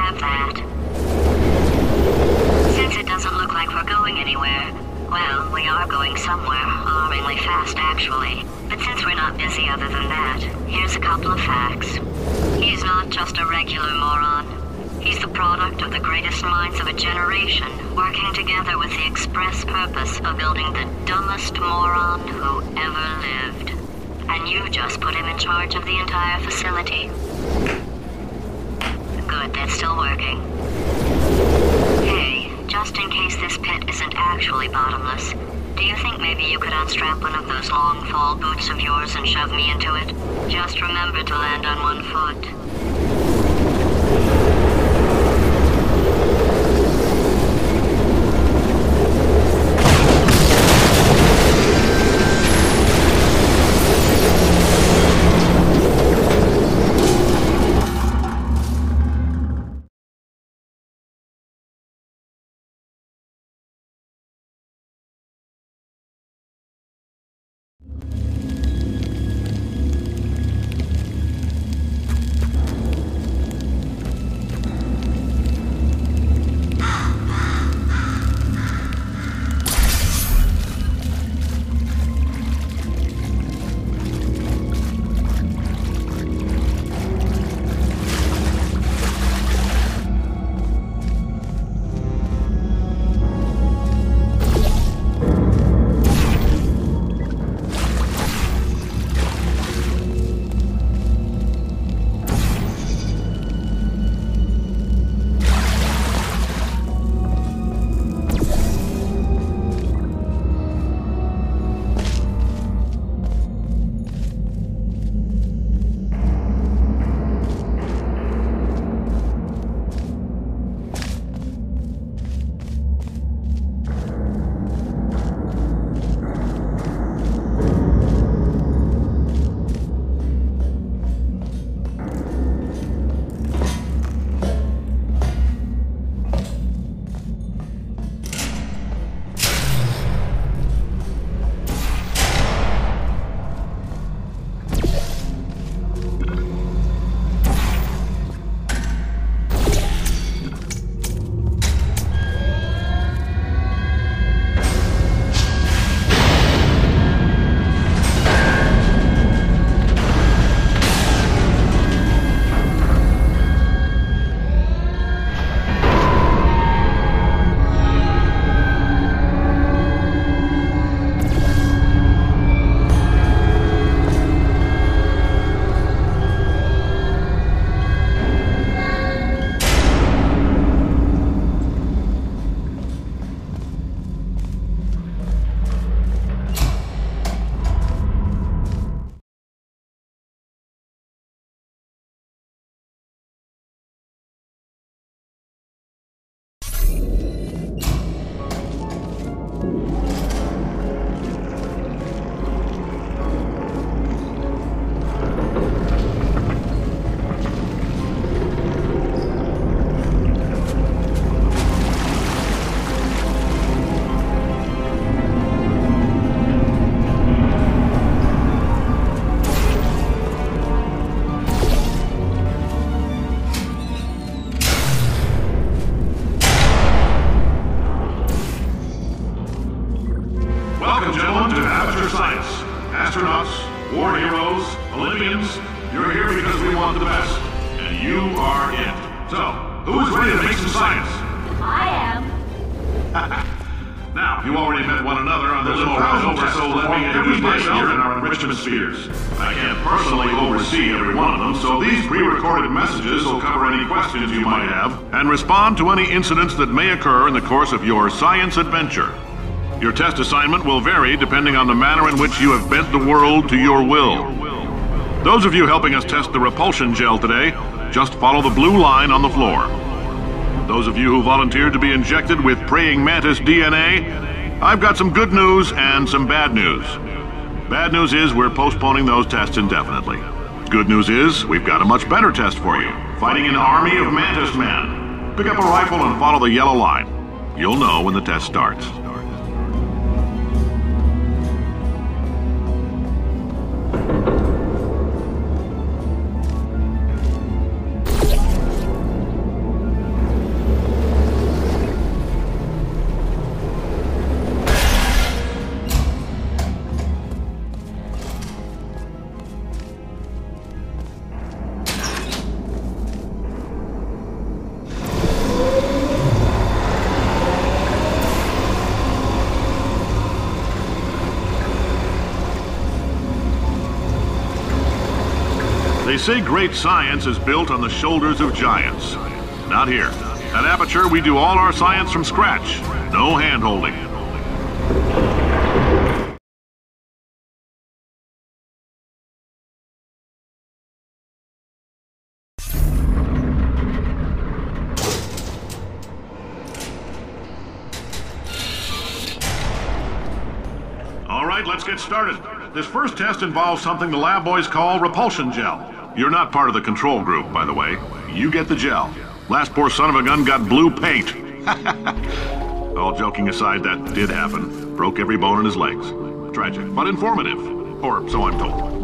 have that. Since it doesn't look like we're going anywhere, well, we are going somewhere, alarmingly fast actually. But since we're not busy other than that, here's a couple of facts. He's not just a regular moron. He's the product of the greatest minds of a generation, working together with the express purpose of building the dumbest moron who ever lived. And you just put him in charge of the entire facility. Good, that's still working. Hey, just in case this pit isn't actually bottomless, do you think maybe you could unstrap one of those long fall boots of yours and shove me into it? Just remember to land on one foot. Astronauts, war heroes, Olympians, you're here because we want the best. And you are it. So, who is ready to make some science? I am. Now, you already met one another on this propulsion test, so let me introduce myself and our enrichment spheres. I can't personally oversee every one of them, so these pre-recorded messages will cover any questions you might have and respond to any incidents that may occur in the course of your science adventure. Your test assignment will vary depending on the manner in which you have bent the world to your will. Those of you helping us test the repulsion gel today, just follow the blue line on the floor. Those of you who volunteered to be injected with praying mantis DNA, I've got some good news and some bad news. Bad news is we're postponing those tests indefinitely. Good news is we've got a much better test for you, fighting an army of mantis men. Pick up a rifle and follow the yellow line. You'll know when the test starts. say great science is built on the shoulders of giants. Not here. At Aperture, we do all our science from scratch. No hand-holding. All right, let's get started. This first test involves something the lab boys call repulsion gel. You're not part of the control group, by the way. You get the gel. Last poor son of a gun got blue paint. All joking aside, that did happen. Broke every bone in his legs. Tragic, but informative. Or so I'm told.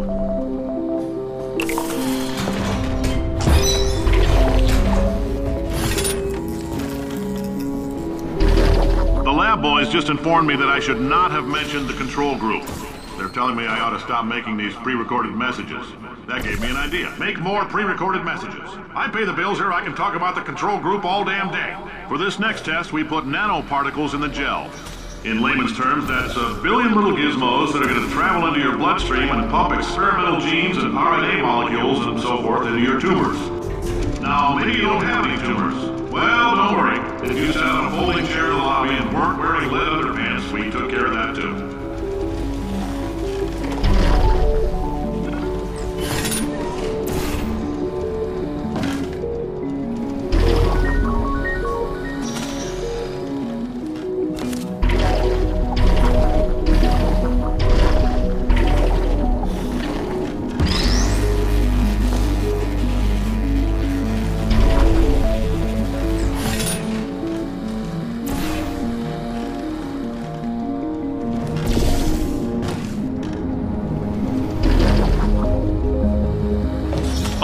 The lab boys just informed me that I should not have mentioned the control group. They're telling me I ought to stop making these pre-recorded messages. That gave me an idea. Make more pre-recorded messages. I pay the bills here, I can talk about the control group all damn day. For this next test, we put nanoparticles in the gel. In layman's terms, that's a billion little gizmos that are going to travel into your bloodstream and pump experimental genes and RNA molecules and so forth into your tumors. Now, maybe you don't have any tumors. Well, don't worry. If you sat on a folding chair in the lobby and weren't wearing lead underpants, we took care of that too.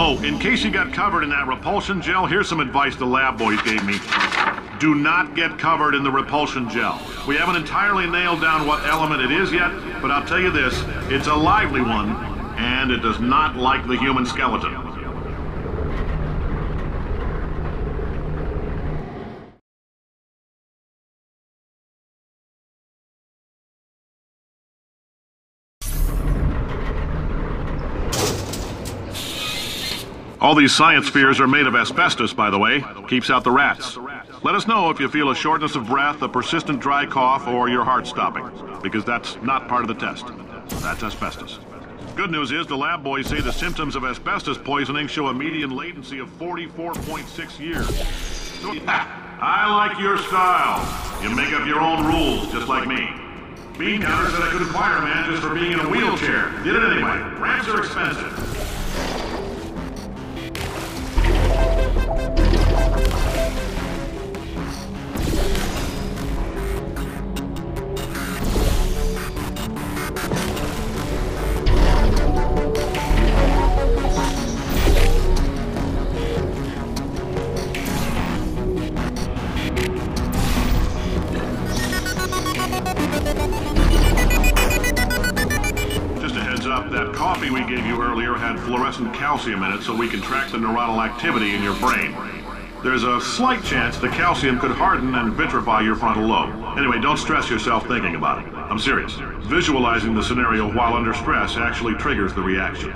Oh, in case you got covered in that repulsion gel, here's some advice the lab boys gave me. Do not get covered in the repulsion gel. We haven't entirely nailed down what element it is yet, but I'll tell you this, it's a lively one, and it does not like the human skeleton. All these science spheres are made of asbestos, by the way. Keeps out the rats. Let us know if you feel a shortness of breath, a persistent dry cough, or your heart stopping, because that's not part of the test. That's asbestos. Good news is the lab boys say the symptoms of asbestos poisoning show a median latency of 44.6 years. So, I like your style. You make up your own rules, just like me. Bean Counter said I couldn't fire a man just for being in a wheelchair. Did it anyway. Ramps are expensive. That coffee we gave you earlier had fluorescent calcium in it so we can track the neuronal activity in your brain. There's a slight chance the calcium could harden and vitrify your frontal lobe. Anyway, don't stress yourself thinking about it. I'm serious. Visualizing the scenario while under stress actually triggers the reaction.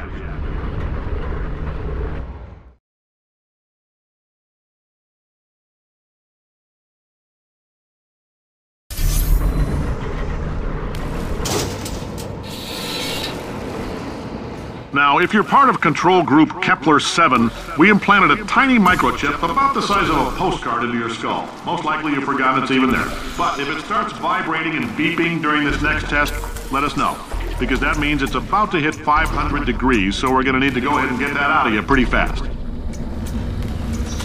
Now, if you're part of control group Kepler 7, we implanted a tiny microchip about the size of a postcard into your skull. Most likely you've forgotten it's even there. But if it starts vibrating and beeping during this next test, let us know. Because that means it's about to hit 500 degrees, so we're going to need to go ahead and get that out of you pretty fast.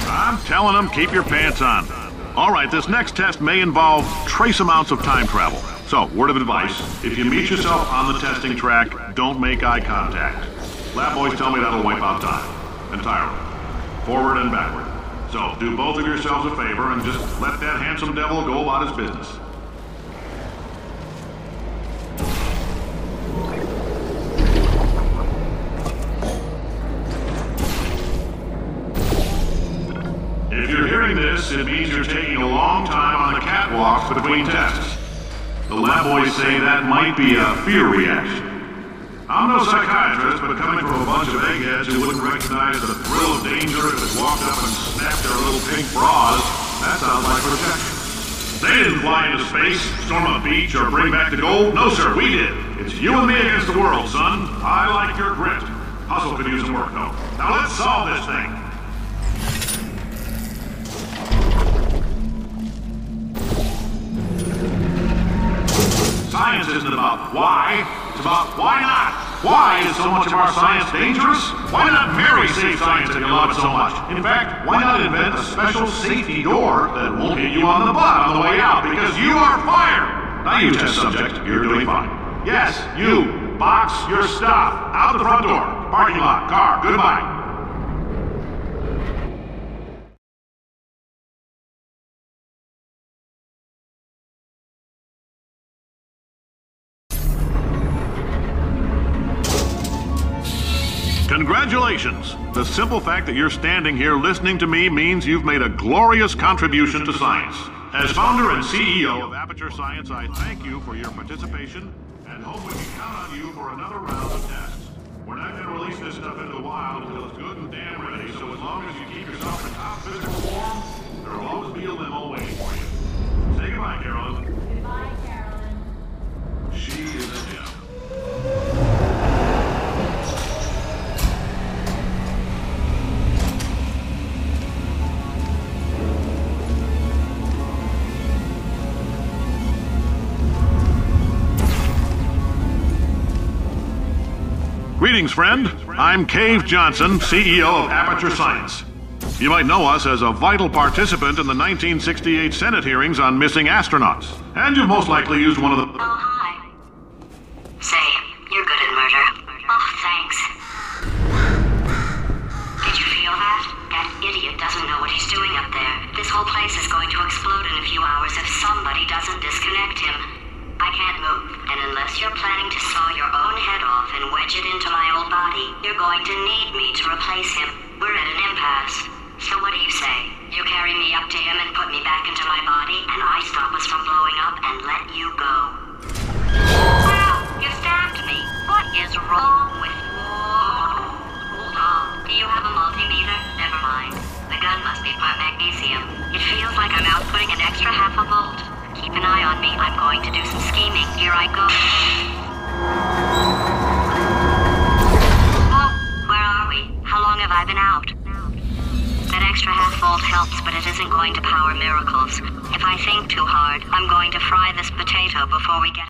I'm telling them, keep your pants on. All right, this next test may involve trace amounts of time travel. So, word of advice, if you meet yourself on the testing track, don't make eye contact. Lab boys tell me that'll wipe out time. Entirely. Forward and backward. So, do both of yourselves a favor and just let that handsome devil go about his business. If you're hearing this, it means you're taking a long time on the catwalks between tests. The lab boys say that might be a fear reaction. I'm no psychiatrist, but coming from a bunch of eggheads who wouldn't recognize the thrill of danger if it walked up and snapped their little pink bras, that sounds like protection. They didn't fly into space, storm a beach, or bring back the gold. No, sir, we did. It's you and me against the world, son. I like your grit. Hustle could use some work, though. Now let's solve this thing. Science isn't about why, it's about why not. Why is so much of our science dangerous? Why not marry safe science if you love it so much? In fact, why not invent a special safety door that won't hit you on the butt on the way out because you are fired? Now you test subject, you're doing fine. Yes, you, box your stuff, out the front door, parking lot, car, goodbye. Congratulations! The simple fact that you're standing here listening to me means you've made a glorious contribution to science. As founder and CEO of Aperture Science, I thank you for your participation and hope we can count on you for another round of tests. We're not going to release this stuff into the wild until it's good and damn ready, so as long as you keep yourself in top physical form, there will always be a limo waiting for you. Say goodbye, Carolyn. Goodbye, Carolyn. She is a gem. Greetings, friend. I'm Cave Johnson, CEO of Aperture Science. You might know us as a vital participant in the 1968 Senate hearings on missing astronauts. And you've most likely used one of the... Oh, hi. Say, you're good at murder. Oh, thanks. Did you feel that? That idiot doesn't know what he's doing up there. This whole place is going to explode in a few hours if somebody doesn't disconnect him. I can't move, and unless you're planning to saw your own head off and wedge it into my old body, you're going to need me to replace him. We're at an impasse. So what do you say? You carry me up to him and put me back into my body, and I stop us from blowing up and let you go. Wow, you stabbed me. What is wrong with you? Hold on. Do you have a multimeter? Never mind. The gun must be part magnesium. It feels like I'm outputting an extra half a volt. Keep an eye on me. I'm going to do some scheming. Here I go. Oh, where are we? How long have I been out? That extra half volt helps, but it isn't going to power miracles. If I think too hard, I'm going to fry this potato before we get...